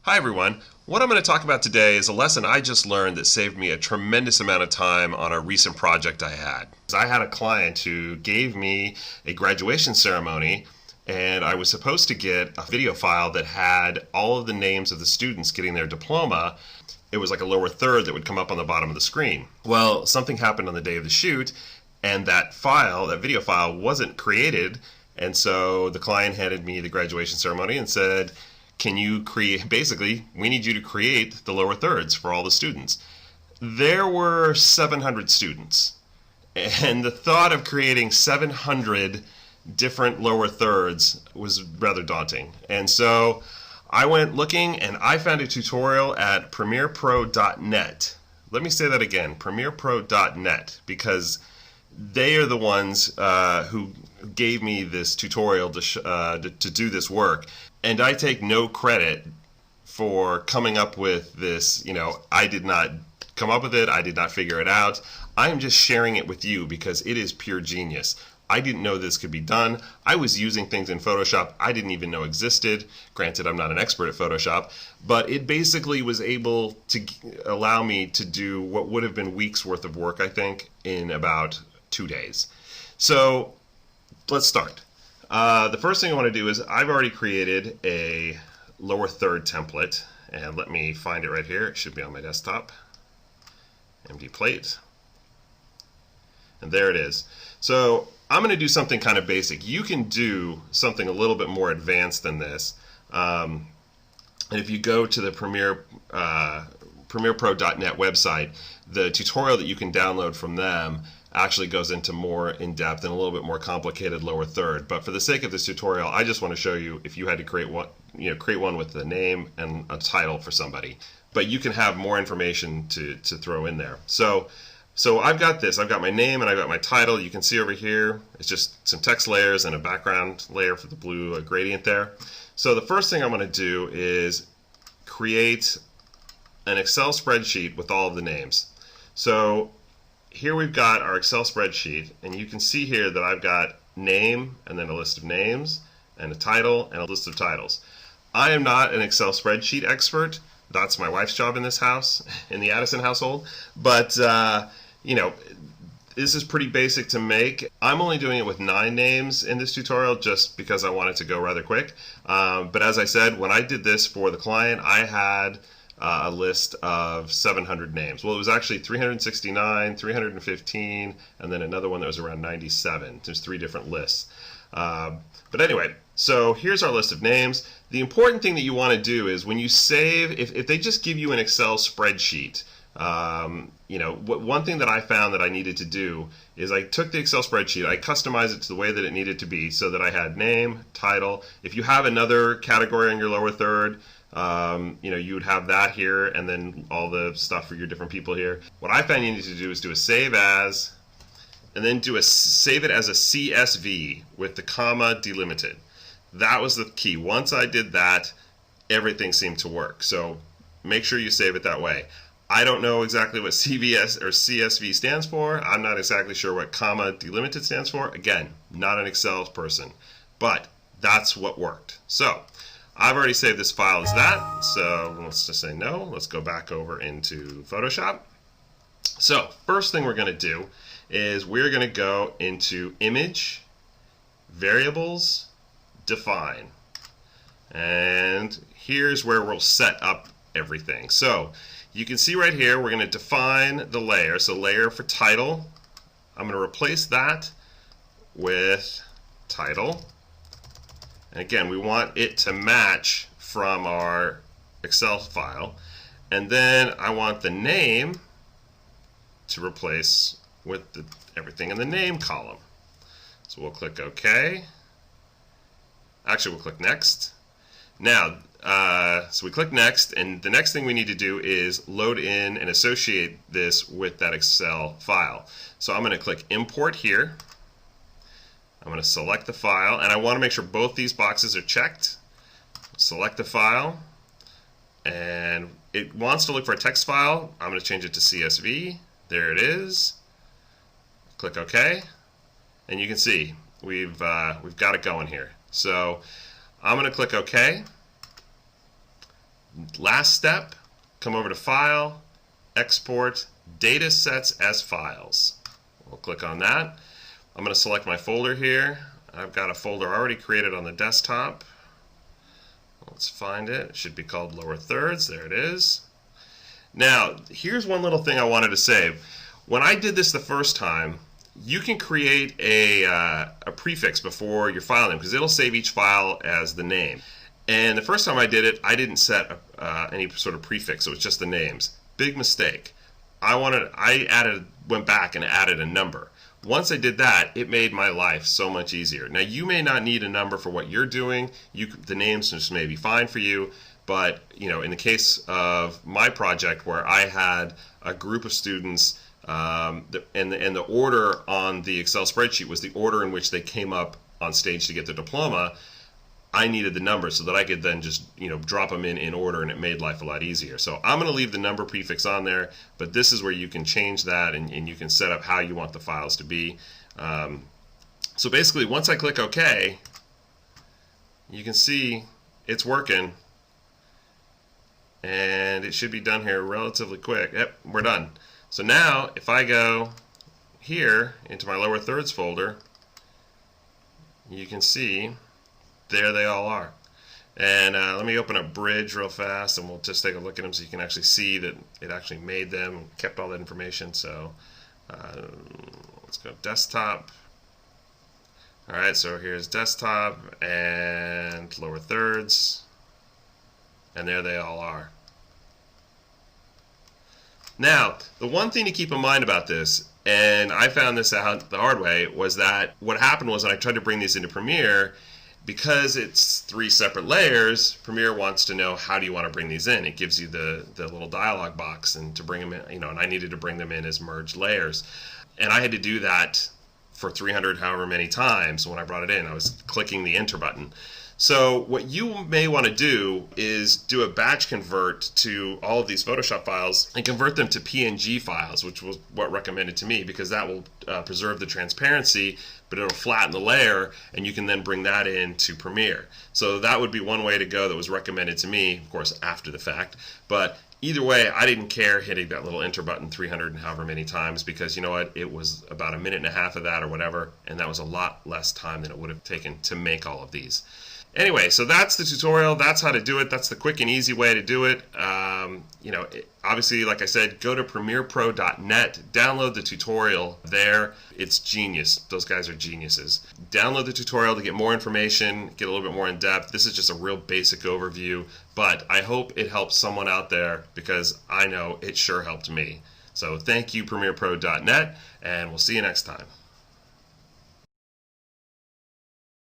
Hi everyone. What I'm going to talk about today is a lesson I just learned that saved me a tremendous amount of time on a recent project I had. I had a client who gave me a graduation ceremony, and I was supposed to get a video file that had all of the names of the students getting their diploma. It was like a lower third that would come up on the bottom of the screen. Well, something happened on the day of the shoot, and that file, that video file, wasn't created, and so the client handed me the graduation ceremony and said, can you create, basically, we need you to create the lower thirds for all the students. There were 700 students, and the thought of creating 700 different lower thirds was rather daunting. And so I went looking, and I found a tutorial at premierepro.net. Let me say that again, premierepro.net, because they are the ones who gave me this tutorial to do this work. And I take no credit for coming up with this. I did not come up with it. I did not figure it out. I'm just sharing it with you because it is pure genius. I didn't know this could be done. I was using things in Photoshop I didn't even know existed. Granted, I'm not an expert at Photoshop, but it basically was able to allow me to do what would have been weeks worth of work, I think, in about 2 days. So let's start. The first thing I want to do is I've already created a lower third template, and let me find it right here. It should be on my desktop. Empty plate. And there it is. So I'm going to do something kind of basic. You can do something a little bit more advanced than this. And if you go to the premierepro.net website, the tutorial that you can download from them actually goes into more in-depth and a little bit more complicated lower third. But for the sake of this tutorial, I just want to show you if you had to create one with the name and a title for somebody. But you can have more information to throw in there. So I've got this. I've got my name and I've got my title. You can see over here, it's just some text layers and a background layer for the blue gradient there. So the first thing I'm going to do is create an Excel spreadsheet with all of the names. So here we've got our Excel spreadsheet, and you can see here that I've got name and then a list of names and a title and a list of titles. I am not an Excel spreadsheet expert. That's my wife's job in this house, in the Addison household. But, this is pretty basic to make. I'm only doing it with 9 names in this tutorial just because I want it to go rather quick. But as I said, when I did this for the client, I had a list of 700 names. Well, it was actually 369, 315, and then another one that was around 97. There's 3 different lists. But anyway, so here's our list of names. The important thing that you want to do is when you save, if they just give you an Excel spreadsheet, one thing that I found that I needed to do is I took the Excel spreadsheet, I customized it to the way that it needed to be so that I had name, title. If you have another category on your lower third, you would have that here and then all the stuff for your different people here. What I found you need to do is do a save as, and then save it as a CSV with the comma delimited. That was the key. Once I did that, everything seemed to work. So make sure you save it that way. I don't know exactly what CVS or CSV stands for. I'm not exactly sure what comma delimited stands for. Again, not an Excel person, but that's what worked. So I've already saved this file as that, so let's just say no. Let's go back over into Photoshop. So first thing we're going to do is we're going to go into Image, Variables, Define. And here's where we'll set up everything. So you can see right here we're going to define the layer. So layer for title, I'm going to replace that with title. And again, we want it to match from our Excel file. And then I want the name to replace with everything in the name column. So we'll click OK. Actually, we'll click Next. Now, so we click Next, and the next thing we need to do is load in and associate this with that Excel file. So I'm going to click Import here. I'm going to select the file, and I want to make sure both these boxes are checked. Select the file, and it wants to look for a text file. I'm going to change it to CSV. There it is. Click OK, and you can see we've got it going here. So I'm going to click OK. Last step, come over to File, Export, Data Sets as Files. We'll click on that. I'm going to select my folder here. I've got a folder already created on the desktop. Let's find it. It should be called Lower Thirds. There it is. Now, here's one little thing I wanted to say. When I did this the first time, you can create a prefix before your file name because it'll save each file as the name. And the first time I did it, I didn't set any sort of prefix. It was just the names. Big mistake. Went back and added a number. Once I did that, it made my life so much easier. Now, you may not need a number for what you're doing. The names just may be fine for you. But in the case of my project where I had a group of students, and the order on the Excel spreadsheet was the order in which they came up on stage to get their diploma, I needed the number so that I could then just drop them in order, and it made life a lot easier. So I'm going to leave the number prefix on there, but this is where you can change that and you can set up how you want the files to be. So basically, once I click OK, you can see it's working. And it should be done here relatively quick. Yep, we're done. So now, if I go here into my lower thirds folder, you can see there they all are. And let me open up Bridge real fast, and we'll just take a look at them so you can actually see that it actually made them and kept all that information. So let's go desktop. All right, so here's desktop and lower thirds. And there they all are. Now, the one thing to keep in mind about this, and I found this out the hard way, was that what happened was when I tried to bring these into Premiere, because it's 3 separate layers, Premiere wants to know how do you want to bring these in. It gives you the little dialog box, and to bring them in, and I needed to bring them in as merged layers. And I had to do that for 300 however many times when I brought it in. I was clicking the enter button. So what you may want to do is do a batch convert to all of these Photoshop files and convert them to PNG files, which was what recommended to me because that will preserve the transparency, but it'll flatten the layer, and you can then bring that into Premiere. So that would be one way to go that was recommended to me, of course, after the fact. But either way, I didn't care hitting that little enter button 300 and however many times because you know what? It was about 1.5 minutes of that or whatever, and that was a lot less time than it would have taken to make all of these. Anyway, so that's the tutorial. That's how to do it. That's the quick and easy way to do it. Obviously, like I said, go to premierpro.net, download the tutorial there. It's genius. Those guys are geniuses. Download the tutorial to get more information, get a little bit more in depth. This is just a real basic overview, but I hope it helps someone out there because I know it sure helped me. So thank you, premierpro.net, and we'll see you next time.